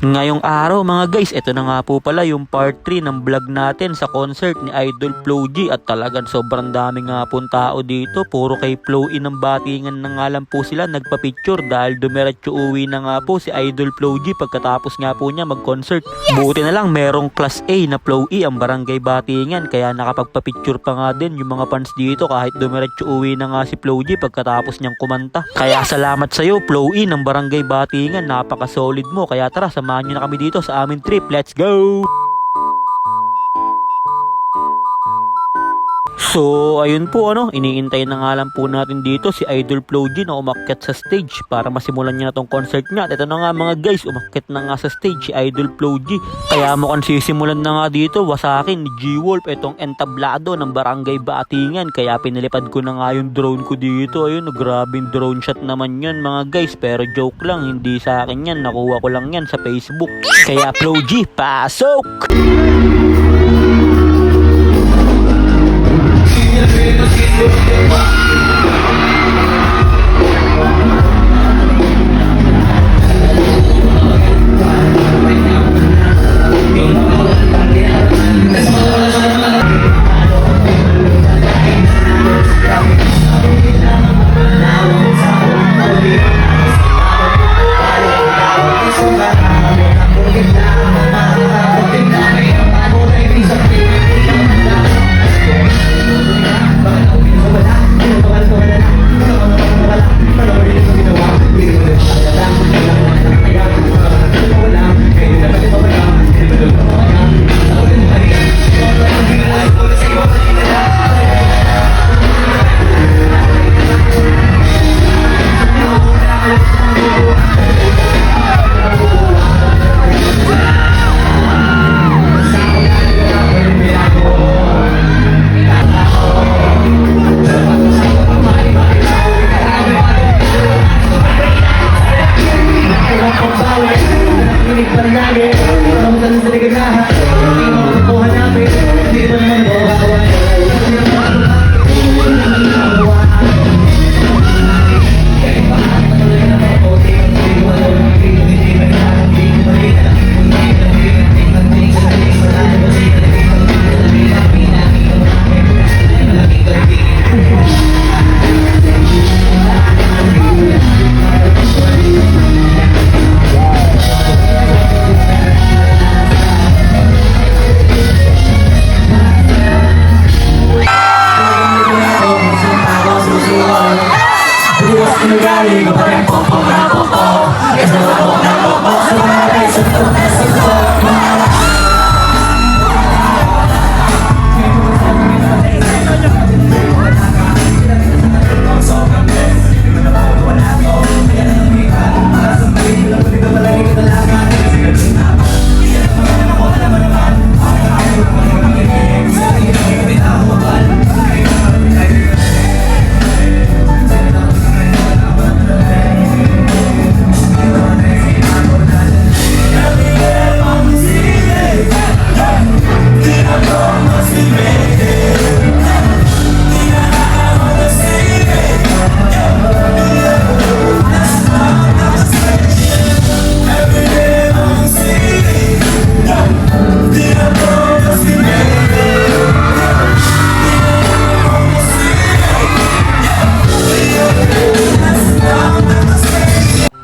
Ngayong araw mga guys, ito na nga po pala yung part 3 ng vlog natin sa concert ni Idol Flo G. At talagang sobrang dami nga pong tao dito. Puro kay Flo E ng batingan na nga lang po sila nagpa-picture dahil dumiretso uwi na nga po si Idol Flo G pagkatapos nga po niya mag-concert. Buti na lang merong class A na Flo E ang barangay batingan, kaya nakapagpa-picture pa nga din yung mga fans dito kahit dumiretso uwi na nga si Flo G pagkatapos niyang kumanta. Kaya salamat sa iyo Flo E ng barangay batingan, napaka-solid mo. Kaya tara, samahan nyo na kami dito sa aming trip. Let's go! So, ayun po iniintay na nga lang po natin dito si Idol Flo G na umakyat sa stage para masimulan niya na tong concert niya. At ito na nga mga guys, umakyat na nga sa stage si Idol Flo G. Kaya mukhang sisimulan na nga dito wasakin ni G-Wolf itong entablado ng barangay batingan. Kaya pinilipad ko na nga yung drone ko dito. Ayun, grabing drone shot naman yun mga guys. Pero joke lang, hindi sa akin yan. Nakuha ko lang yan sa Facebook. Kaya Flo G, pasok!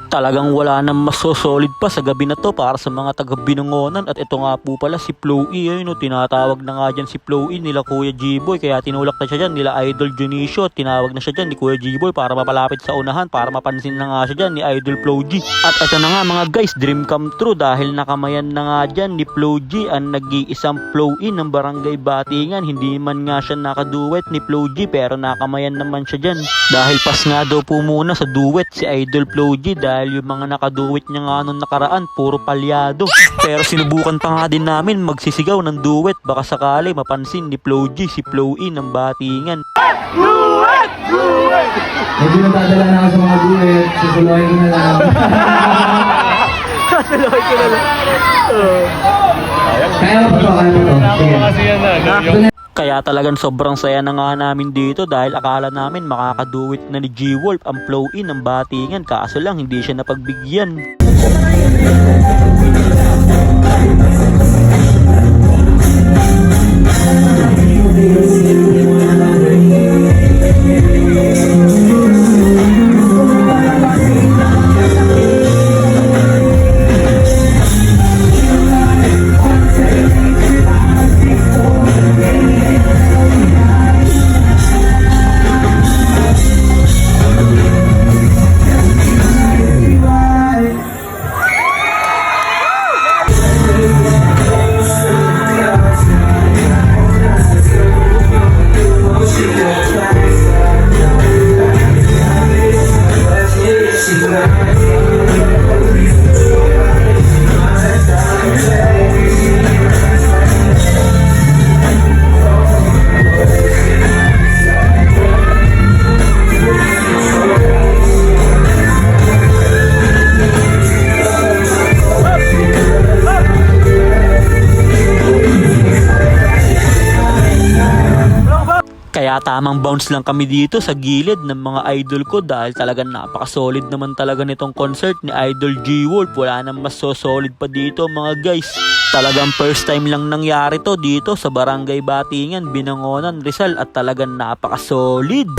Talagang wala nang mas solid pa sa gabi na to para sa mga taga-Binangonan. At ito nga po pala si Flo E. Tinatawag na nga dyan si Flo E nila Kuya G-Boy, kaya tinulak na siya dyan nila Idol Junicio. Tinawag na siya dyan ni Kuya G-Boy para mapalapit sa unahan, para mapansin na nga siya dyan ni Idol Flo G. At ito na nga mga guys, dream come true dahil nakamayan na nga dyan ni Flo G ang nag-iisang Flo E ng barangay batingan. Hindi man nga siya nakaduet ni Flo G pero nakamayan naman siya dyan. Dahil pas nga daw po muna sa duet si Idol Flo G dahil yung mga nakaduet niya nga nung nakaraan puro palyado. Pero sinubukan pa nga din namin magsisigaw ng duet, baka sakali mapansin ni Flo G si Flo E ng batingan. Duet! Duet! Medyo natadala na ako sa mga duet, susuloy ko na lang. Susuloy ko na lang. Kaya mo pa to, kaya mo to. Sige. Kaya talagang sobrang saya na nga namin dito dahil akala namin makakaduwit na ni G-Wolf ang Flo E ng batingan, kaso lang hindi siya napagbigyan. Kaya tamang bounce lang kami dito sa gilid ng mga idol ko dahil talagang napaka-solid naman talaga nitong concert ni Idol G-Wolf. Wala nang mas so solid pa dito mga guys. Talagang first time lang nangyari to dito sa Barangay Batingan, Binangonan, Rizal at talagang napaka-solid.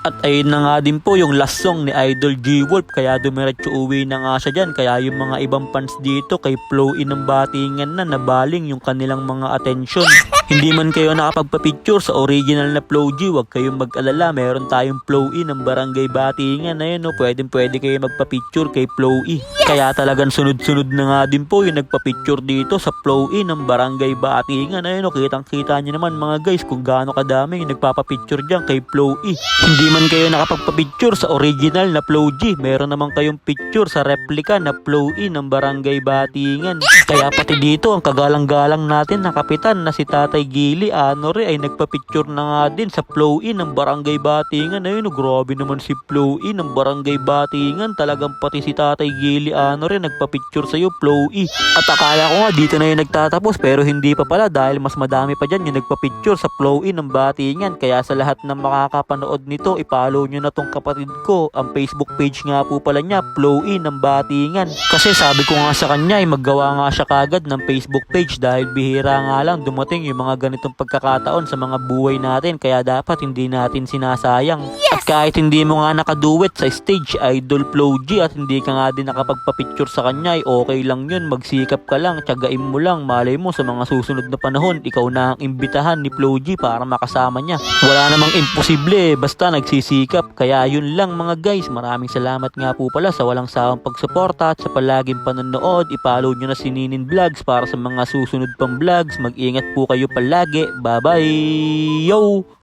At ayun na nga din po yung last song ni Idol G-Wolf, kaya dumiretso uwi na nga siya dyan. Kaya yung mga ibang fans dito kay Flow-in ng Batingan na nabaling yung kanilang mga atensyon. Hindi man kayo nakapagpa-picture sa original na Flow G, huwag kayong mag-alala, meron tayong Flow-in ng Barangay Batingan. Ayun no, pwede kayo magpa-picture kay Flow-in. Kaya talagang sunod-sunod na nga din po yung nagpa-picture dito sa Flow-in ng Barangay Batingan. Ayun no, kitang-kita nyo naman mga guys kung gaano kadami yung nagpapa-picture dyan kay Flow-in. Hindi man kayo nakapagpa-picture sa original na Flow G, meron naman kayong picture sa replica na Flow-in ng Barangay Batingan. Kaya pati dito ang kagalang-galang natin na kapitan na si Tatay Gili Anore ay nagpa-picture na nga din sa Flow-in ng Barangay Batingan. Ayun, grabe naman si Flow-in ng Barangay Batingan. Talagang pati si Tatay Gili Anore nagpa-picture sa'yo, Flow-in. At akala ko nga dito na yung nagtatapos pero hindi pa pala dahil mas madami pa dyan yung nagpa-picture sa Flow-in ng Batingan. Kaya sa lahat ng makakapanood nito, i-follow nyo na tong kapatid ko. Ang Facebook page nga po pala niya, Flow-in ng Batingan. Kasi sabi ko nga sa kanya ay maggawa nga siya kagad ng Facebook page dahil bihira nga lang dumating yung mga ganitong pagkakataon sa mga buhay natin, kaya dapat hindi natin sinasayang. At kahit hindi mo nga nakaduet sa stage, Idol Flow G, at hindi ka nga din nakapagpa-picture sa kanya, ay okay lang yun. Magsikap ka lang, tiyagain mo lang, malay mo sa mga susunod na panahon ikaw na ang imbitahan ni Flow G para makasama niya. Wala namang imposible, basta nagsisikap. Kaya yun lang mga guys, maraming salamat nga po pala sa walang sawang pagsuporta at sa palaging panonood. I-follow nyo na si Ninin Vlogs para sa mga susunod pang vlogs. Mag-ingat po kayo palagi. Bye bye! Yo!